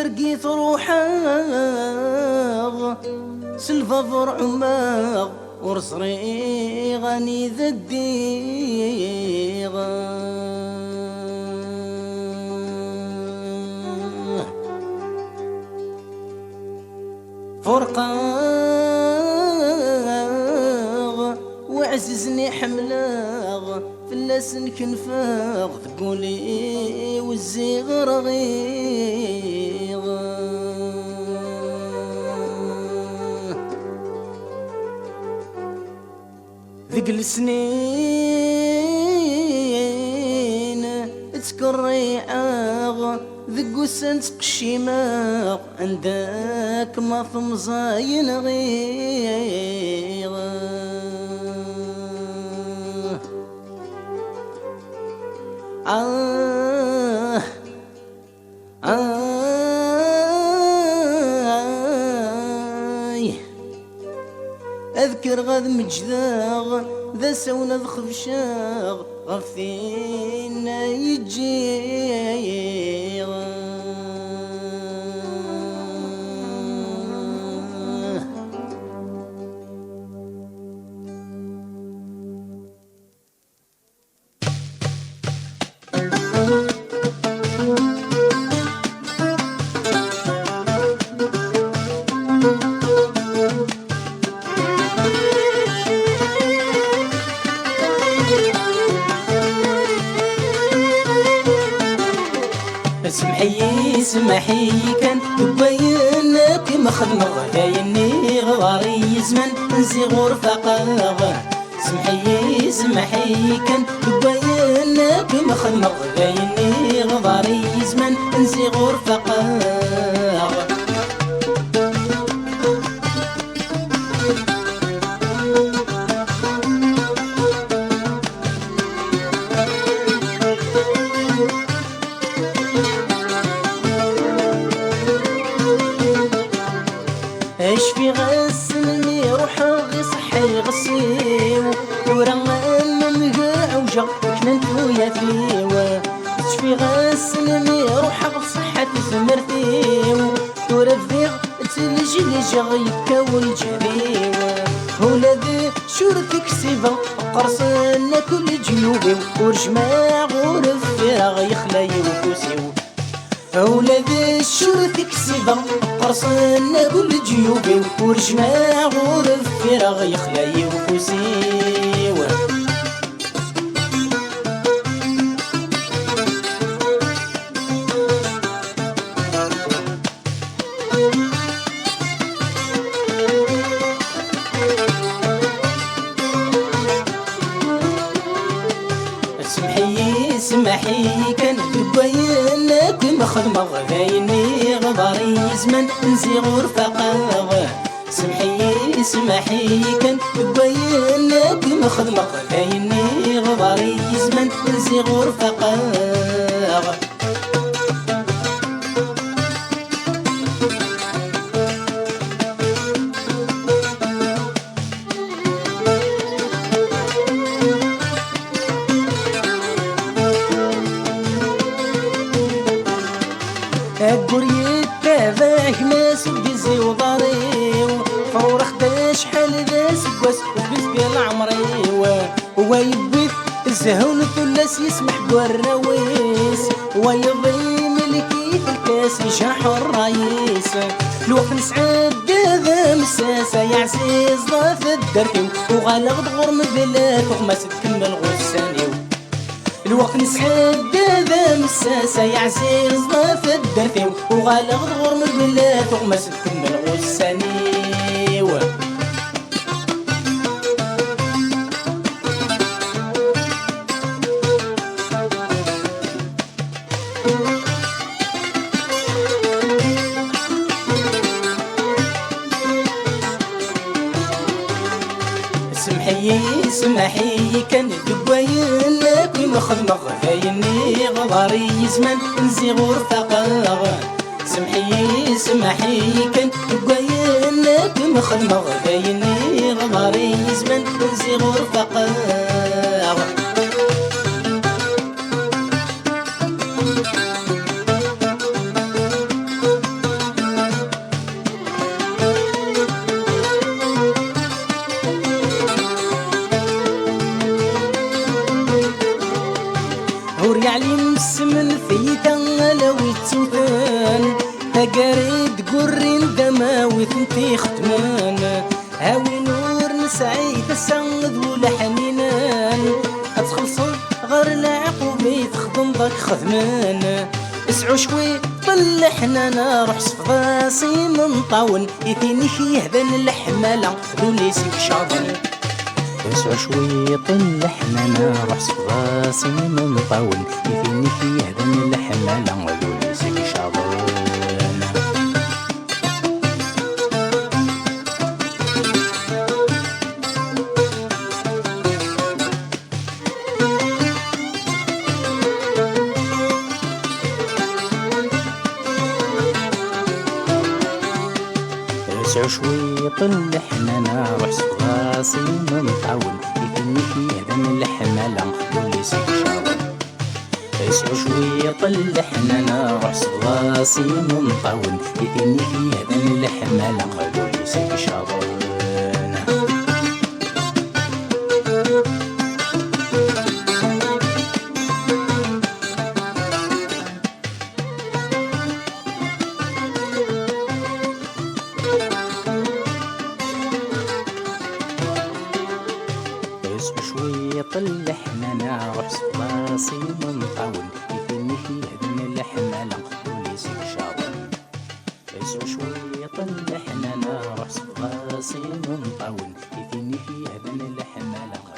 رقيت روحاغ سلفافور عماغ ورصري غني ذا الديغ فرقاغ وعززني حملاغ فلاس نكنفاغ تقولي والزيغ رغيغ ذق السنين تكري عاغ ذق وسنت قشيماغ عندك ما ثمزاين غيغ أذكر غاد مجداغ ذا سونا ذ خفشاغ غفينا يجيغ سمحي كان تبينك مخدمغ دايني غواري زمان نزي غرفة قاغ سمحي كان تبينك مخدمغ دايني غواري زمان نزي غرفة قاغ ايش في غسلني روح غصحي غسيو ورغم مقع وجع كننتو يا فيوا ايش في غسلني روح غصحة ثمرتيو ورفيغ تلجلج غيكا والجريوا ولادي شورتك سيفا قرصنا كل جيوبي ورجماع ورفيغ يخلي وكوسيو أولادي الشرطك سيدا قرصنا كل جيوبي ورجماع ورفيرغ يخلي وكوسيوه سمحي كان تبينك مخدمة غايني غباري زمان نزي غرفة قاغ سمحي كان تبينك مخدمة غايني غباري زمان نزي غرفة قاغ أقريت تابعك ماس بيزي وضاريو فور خدا شحال ذا سكواس وبيت قال عمريو ويبيت الزهون ثلاث يسمح بالروايس ويضي ملكي في الكاس يشاح الرايس الوقت نسعد ذا مساسة يا عزيز ضاف الدركيو وغالغ دغور مبلات وما تكمل غسانيو الوقت نسعد ذا مساسة يا عزيز ضاف الدرتيو وغالغ دغور من البلاد وما تكمل غسانيو سمحي كان تبينك مخدمة غايني غباري زمان نزي غرفة قاغ سمحي كان تبينك مخدمة غايني غباري زمان نزي غرفة قاغ يعلم السمن فيتا لو يتسوثان تقاريد قرين دماوي ثنتي ختمان هاوي نور نسعيد السنغد ولا حنينان اتخلصوا غير العقوبي تخدم ضاك خدمان اسعو شوي طلحنا نروح صفاصي من طاون يثيني فيه ذن الحمالة ذولي سيك شاطن اسعو شوي طلحنا نروح صفاصي من طاون يثيني فيه ذن الحمالة ذولي سيك شاطن اسعو شوي طلحنا نروح صفاصي من طاون يثني فيه ذن الحمالة ذولي سيك شاطن اسعو شوي طلحنا نروح صفاصي من طاون يثني فيه ذن الحمالة ذولي سيك شاطن شوي طلحنا نروح صفاصي من طاون يثني فيه ذن الحمالة ذولي سيك شاطن اسعو شوي طلحنا نروح صفاصي من طاون يثني فيه ذن الحمالة